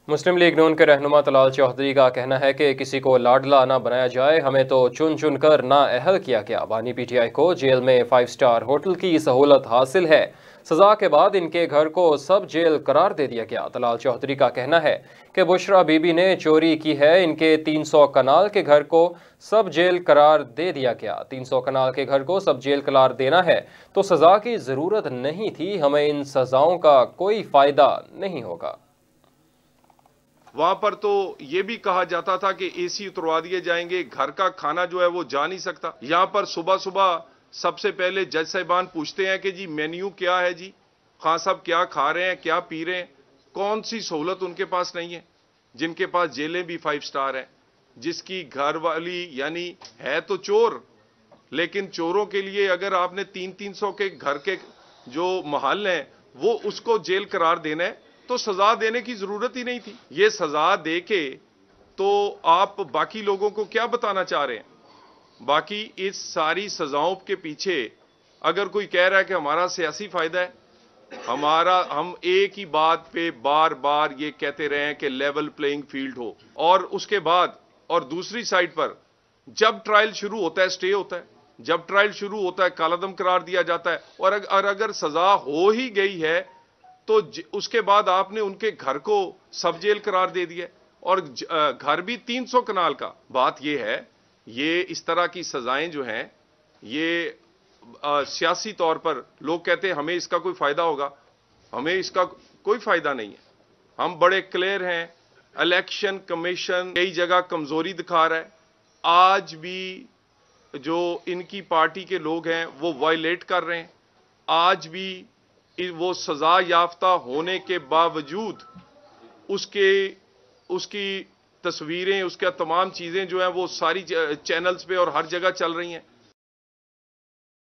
मुस्लिम league नून के रहनुमा तलाल चौधरी का कहना है कि किसी को लाडला ना बनाया जाए, हमें तो चुन चुन कर ना अहल किया गया। बानी पीटीआई को जेल में 5 स्टार होटल की सहूलत हासिल है। सजा के बाद इनके घर को सब जेल करार दे दिया गया। तलाल चौधरी का कहना है कि बुशरा बीबी ने चोरी की है, इनके 300 कनाल के घर को सब जेल करार दे दिया गया। 300 कनाल के घर को सब जेल करार देना है तो सजा की जरूरत नहीं थी, हमें इन सजाओं का कोई फायदा नहीं होगा। वहां पर तो यह भी कहा जाता था कि एसी उतरवा दिए जाएंगे, घर का खाना जो है वो जा नहीं सकता। यहां पर सुबह सुबह सबसे पहले जज साहिबान पूछते हैं कि जी मेन्यू क्या है, जी खान साहब क्या खा रहे हैं, क्या पी रहे हैं। कौन सी सहूलत उनके पास नहीं है, जिनके पास जेलें भी 5 स्टार हैं, जिसकी घर वाली यानी है तो चोर, लेकिन चोरों के लिए अगर आपने 300-300 के घर के जो महल हैं वो उसको जेल करार देना है तो सजा देने की जरूरत ही नहीं थी। ये सजा दे के तो आप बाकी लोगों को क्या बताना चाह रहे हैं? बाकी इस सारी सजाओं के पीछे अगर कोई कह रहा है कि हमारा सियासी फायदा है, हम एक ही बात पे बार बार ये कहते रहे हैं कि लेवल प्लेइंग फील्ड हो, और उसके बाद और दूसरी साइड पर जब ट्रायल शुरू होता है स्टे होता है, जब ट्रायल शुरू होता है कालादम करार दिया जाता है, और अगर सजा हो ही गई है तो उसके बाद आपने उनके घर को सब जेल करार दे दिया, और घर भी 300 कनाल का। बात यह है, ये इस तरह की सजाएं जो हैं ये सियासी तौर पर लोग कहते हैं हमें इसका कोई फायदा होगा, हमें इसका कोई फायदा नहीं है। हम बड़े क्लियर हैं, इलेक्शन कमीशन कई जगह कमजोरी दिखा रहा है। आज भी जो इनकी पार्टी के लोग हैं वो वायलेट कर रहे हैं। आज भी वो सजा याफ्ता होने के बावजूद उसकी तस्वीरें, उसका तमाम चीजें जो हैं वो सारी चैनल्स पे और हर जगह चल रही हैं।